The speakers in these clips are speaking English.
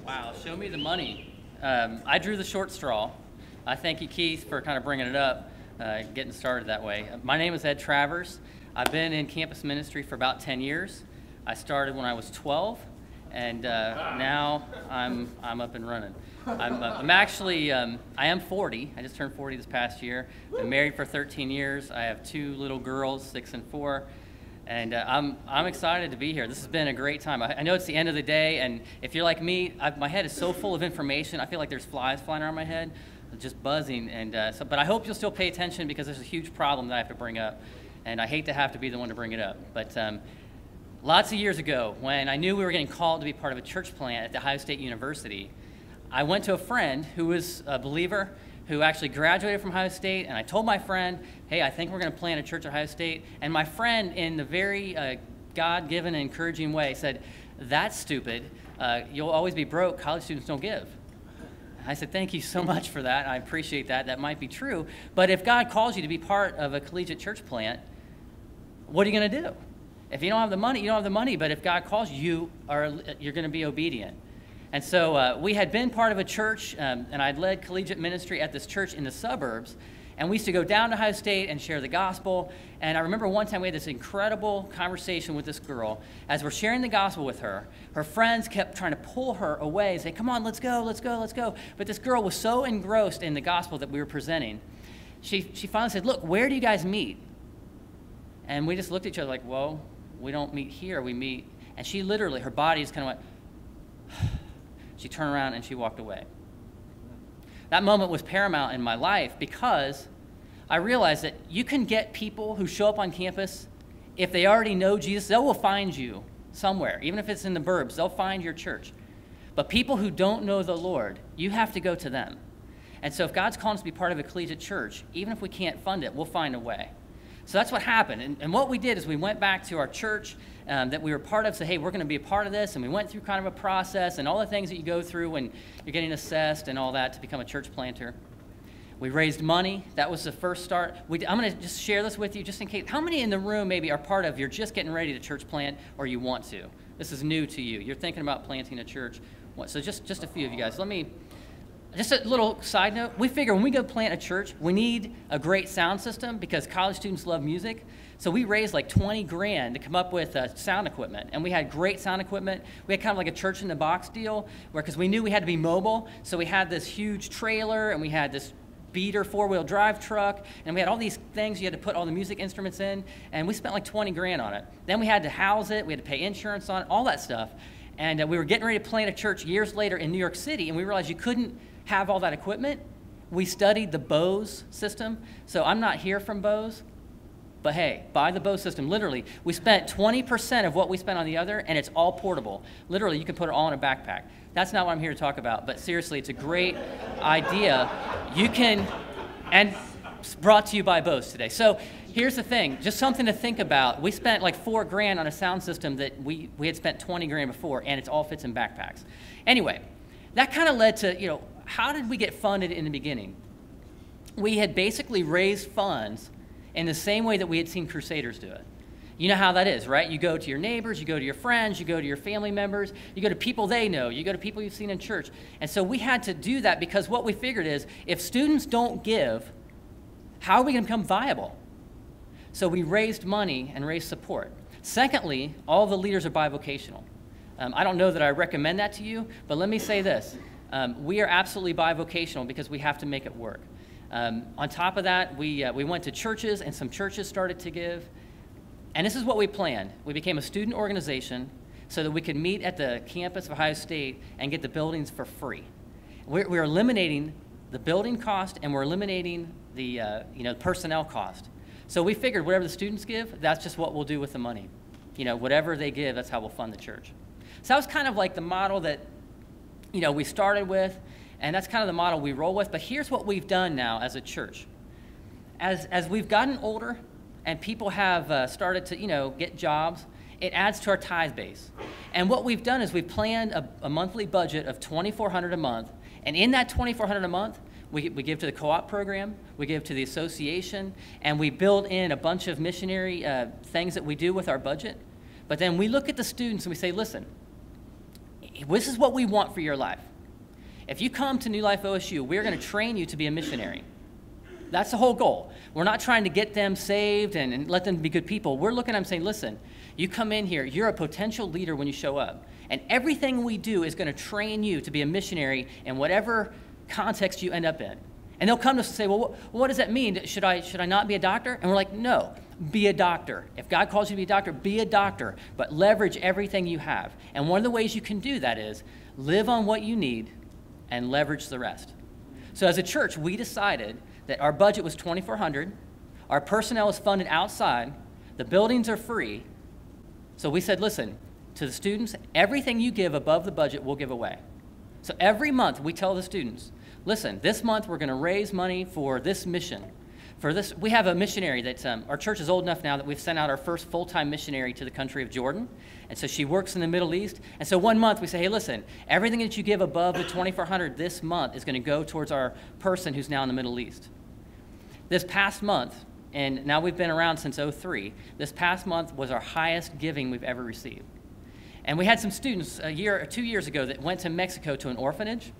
Wow, show me the money. I drew the short straw. I thank you, Keith, for kind of bringing it up, getting started that way. My name is Ed Travers. I've been in campus ministry for about 10 years. I started when I was 12, and now I'm up and running. I'm actually, I am 40. I just turned 40 this past year. Been married for 13 years. I have 2 little girls, 6 and 4. And I'm excited to be here. This has been a great time. I know it's the end of the day, and if you're like me, my head is so full of information. I feel like there's flies flying around my head, just buzzing. And but I hope you'll still pay attention because there's a huge problem that I have to bring up, and I hate to have to be the one to bring it up. But lots of years ago, when I knew we were getting called to be part of a church plant at The Ohio State University, I went to a friend who was a believer who actually graduated from Ohio State, and I told my friend, hey, I think we're going to plant a church at Ohio State. And my friend, in the very God-given and encouraging way, said, that's stupid. You'll always be broke. College students don't give. I said, thank you so much for that. I appreciate that. That might be true. But if God calls you to be part of a collegiate church plant, what are you going to do? If you don't have the money, you don't have the money. But if God calls you, you're going to be obedient. And so we had been part of a church, and I'd led collegiate ministry at this church in the suburbs. And we used to go down to Ohio State and share the gospel. And I remember one time we had this incredible conversation with this girl. As we're sharing the gospel with her, her friends kept trying to pull her away, saying, come on, let's go, let's go, let's go. But this girl was so engrossed in the gospel that we were presenting. She finally said, look, where do you guys meet? And we just looked at each other like, well, we don't meet here, we meet. And she literally, her body just kind of went, she turned around and she walked away. That moment was paramount in my life because I realized that you can get people who show up on campus, if they already know Jesus, they will find you somewhere. Even if it's in the burbs, they'll find your church. But people who don't know the Lord, you have to go to them. And so if God's calling us to be part of a collegiate church, even if we can't fund it, we'll find a way. So that's what happened. And what we did is we went back to our church that we were part of, said, hey, we're going to be a part of this. And we went through kind of a process and all the things that you go through when you're getting assessed and all that to become a church planter. We raised money. That was the first start. I'm going to just share this with you just in case. How many in the room maybe are part of, you're just getting ready to church plant or you want to? This is new to you. You're thinking about planting a church. So just a few of you guys. Just a little side note, we figure when we go plant a church, we need a great sound system because college students love music. So we raised like 20 grand to come up with sound equipment. And we had great sound equipment. We had kind of like a church in the box deal because we knew we had to be mobile. So we had this huge trailer and we had this beater 4-wheel drive truck. And we had all these things you had to put all the music instruments in. And we spent like 20 grand on it. Then we had to house it. We had to pay insurance on it, all that stuff. And we were getting ready to plant a church years later in New York City. And we realized you couldn't have all that equipment. We studied the Bose system. So I'm not here from Bose, but hey, buy the Bose system. Literally, we spent 20% of what we spent on the other, and it's all portable. Literally, you can put it all in a backpack. That's not what I'm here to talk about, but seriously, it's a great idea. You can, and it's brought to you by Bose today. So here's the thing, just something to think about. We spent like 4 grand on a sound system that we had spent 20 grand before, and it all fits in backpacks. Anyway, that kind of led to, how did we get funded in the beginning? We had basically raised funds in the same way that we had seen Crusaders do it. You know how that is, right? You go to your neighbors, you go to your friends, you go to your family members, you go to people they know, you go to people you've seen in church. And so we had to do that because what we figured is if students don't give, how are we going to become viable? So we raised money and raised support. Secondly, all the leaders are bivocational. I don't know that I recommend that to you, but let me say this. We are absolutely bivocational because we have to make it work. On top of that, we went to churches, and some churches started to give. And this is what we planned. We became a student organization so that we could meet at the campus of Ohio State and get the buildings for free. We're eliminating the building cost, and we're eliminating the personnel cost. So we figured whatever the students give, that's just what we'll do with the money. Whatever they give, that's how we'll fund the church. So that was kind of like the model that we started with, and that's kind of the model we roll with. But here's what we've done now as a church. As we've gotten older and people have started to, get jobs, it adds to our tithe base. And what we've done is we've planned a monthly budget of $2,400 a month. And in that $2,400 a month, we give to the co-op program, we give to the association, and we build in a bunch of missionary things that we do with our budget. But then we look at the students and we say, listen, this is what we want for your life. If you come to New Life OSU, we're going to train you to be a missionary. That's the whole goal. We're not trying to get them saved and let them be good people. We're looking at them saying, listen, you come in here, you're a potential leader when you show up. And everything we do is going to train you to be a missionary in whatever context you end up in. And they'll come to us and say, well, what does that mean? Should I not be a doctor? And we're like, no, be a doctor. If God calls you to be a doctor, but leverage everything you have. And one of the ways you can do that is live on what you need and leverage the rest. So as a church, we decided that our budget was $2,400, our personnel is funded outside, the buildings are free. So we said, listen, to the students, everything you give above the budget, we'll give away. So every month we tell the students, listen, this month we're going to raise money for this mission. For this, we have a missionary that our church is old enough now that we've sent out our first full-time missionary to the country of Jordan. And so she works in the Middle East. And so one month we say, hey, listen, everything that you give above the $2,400 this month is going to go towards our person who's now in the Middle East. This past month, and now we've been around since 2003, this past month was our highest giving we've ever received. And we had some students 2 years ago that went to Mexico to an orphanage.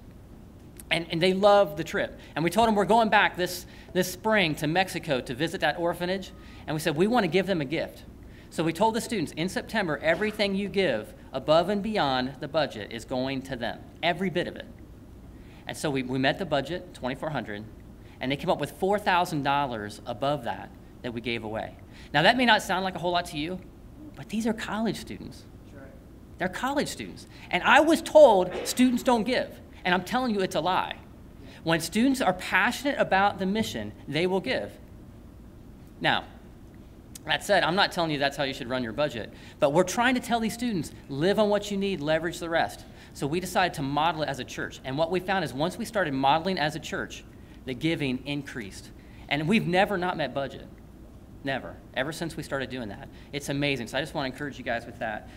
And they loved the trip. And we told them we're going back this spring to Mexico to visit that orphanage. And we said, we want to give them a gift. So we told the students, in September, everything you give above and beyond the budget is going to them, every bit of it. And so we met the budget, $2,400, and they came up with $4,000 above that we gave away. Now, that may not sound like a whole lot to you, but these are college students. They're college students. And I was told students don't give. And I'm telling you, it's a lie. When students are passionate about the mission, they will give. Now, that said, I'm not telling you that's how you should run your budget, but we're trying to tell these students, live on what you need, leverage the rest. So we decided to model it as a church. And what we found is once we started modeling as a church, the giving increased. And we've never not met budget. Never. Ever since we started doing that. It's amazing. So I just want to encourage you guys with that.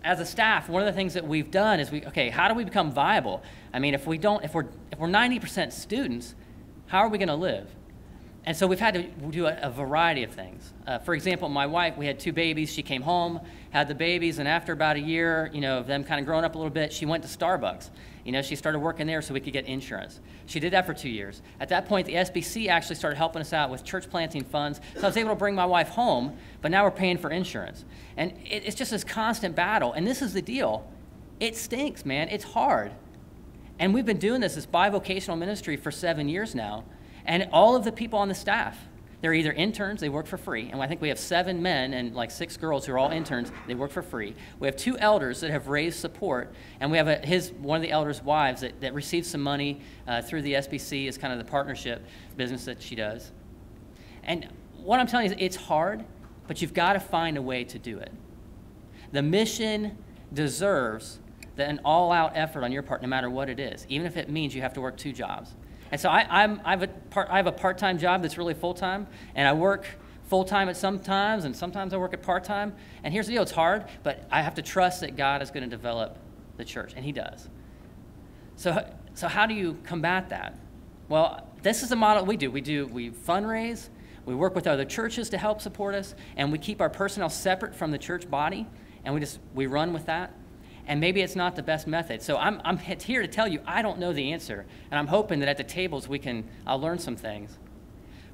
As a staff, one of the things that we've done is how do we become viable? I mean, if we're 90% students, how are we going to live? And so we've had to do a variety of things. For example, my wife, we had 2 babies. She came home, had the babies, and after about a year, of them kind of growing up a little bit, she went to Starbucks. She started working there so we could get insurance. She did that for 2 years. At that point, the SBC actually started helping us out with church planting funds, so I was able to bring my wife home, but now we're paying for insurance. And it's just this constant battle, and this is the deal. It stinks, man. It's hard. And we've been doing this bivocational ministry for 7 years now, and all of the people on the staff, they're either interns, they work for free, and I think we have 7 men and like 6 girls who are all interns, they work for free. We have 2 elders that have raised support, and we have one of the elders' wives that receives some money through the SBC as kind of the partnership business that she does. And what I'm telling you is it's hard, but you've got to find a way to do it. The mission deserves an all-out effort on your part, no matter what it is, even if it means you have to work 2 jobs. And so I have a part-time job that's really full-time, and I work full-time at some times, and sometimes I work at part-time. And here's the deal, it's hard, but I have to trust that God is going to develop the church, and he does. So how do you combat that? Well, this is the model we do. We fundraise, we work with other churches to help support us, and we keep our personnel separate from the church body, and we run with that. And maybe it's not the best method. So I'm here to tell you I don't know the answer. And I'm hoping that at the tables I'll learn some things.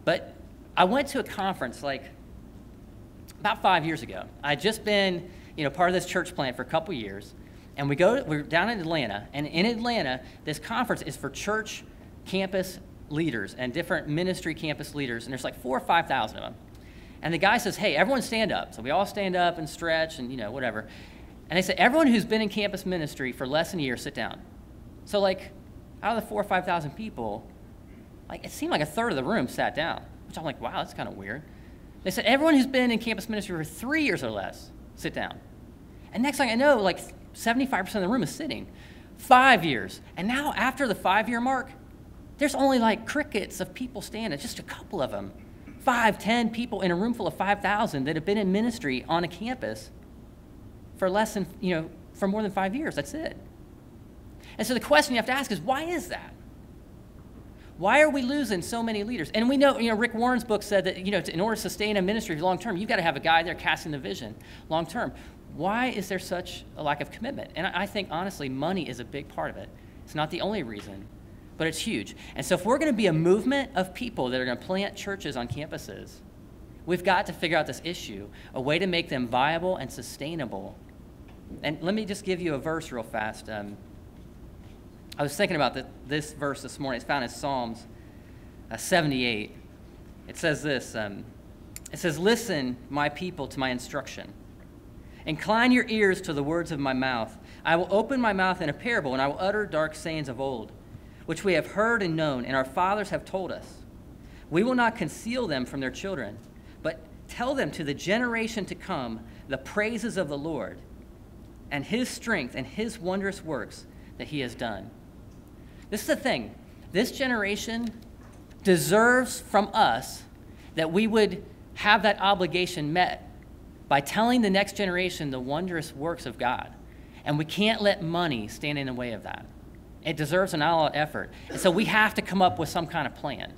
But I went to a conference about 5 years ago. I'd just been part of this church plant for a couple years. And we're down in Atlanta. And in Atlanta, this conference is for church campus leaders and different ministry campus leaders. And there's like 4,000 or 5,000 of them. And the guy says, hey, everyone stand up. So we all stand up and stretch and whatever. And they said, everyone who's been in campus ministry for less than a year, sit down. So out of the 4,000 or 5,000 people, it seemed like a third of the room sat down, which I'm like, wow, that's kind of weird. They said, everyone who's been in campus ministry for 3 years or less, sit down. And next thing I know, 75% of the room is sitting. 5 years. And now after the 5-year mark, there's only crickets of people standing, just a couple of them. 5, 10 people in a room full of 5,000 that have been in ministry on a campus for for more than 5 years. That's it. And so the question you have to ask is, why is that? Why are we losing so many leaders? And we know, Rick Warren's book said that, in order to sustain a ministry long term, you've got to have a guy there casting the vision long term. why is there such a lack of commitment? And I think, honestly, money is a big part of it. It's not the only reason, but it's huge. And so if we're going to be a movement of people that are going to plant churches on campuses, we've got to figure out this issue, a way to make them viable and sustainable. And let me just give you a verse real fast. I was thinking about this verse this morning. It's found in Psalms 78. It says this. It says, "Listen, my people, to my instruction. Incline your ears to the words of my mouth. I will open my mouth in a parable, and I will utter dark sayings of old, which we have heard and known, and our fathers have told us. We will not conceal them from their children, but tell them to the generation to come the praises of the Lord and his strength and his wondrous works that he has done." This is the thing. This generation deserves from us that we would have that obligation met by telling the next generation the wondrous works of God. And we can't let money stand in the way of that. It deserves an all-out effort. And so we have to come up with some kind of plan.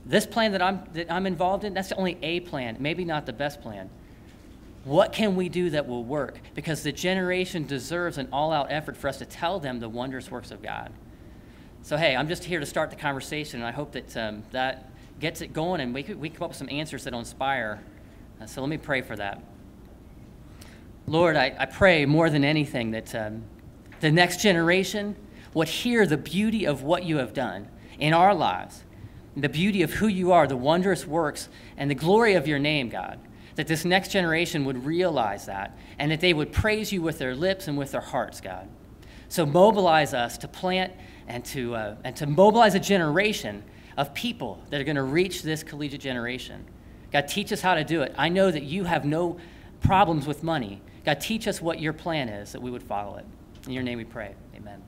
This plan that I'm involved in, that's only a plan, maybe not the best plan. What can we do that will work? Because the generation deserves an all-out effort for us to tell them the wondrous works of God. So, hey, I'm just here to start the conversation, and I hope that that gets it going, and we come up with some answers that will inspire. So let me pray for that. Lord, I pray more than anything that the next generation would hear the beauty of what you have done in our lives, the beauty of who you are, the wondrous works, and the glory of your name, God. That this next generation would realize that, and that they would praise you with their lips and with their hearts, God. So mobilize us to plant and to mobilize a generation of people that are going to reach this collegiate generation. God, teach us how to do it. I know that you have no problems with money. God, teach us what your plan is, that we would follow it. In your name we pray. Amen.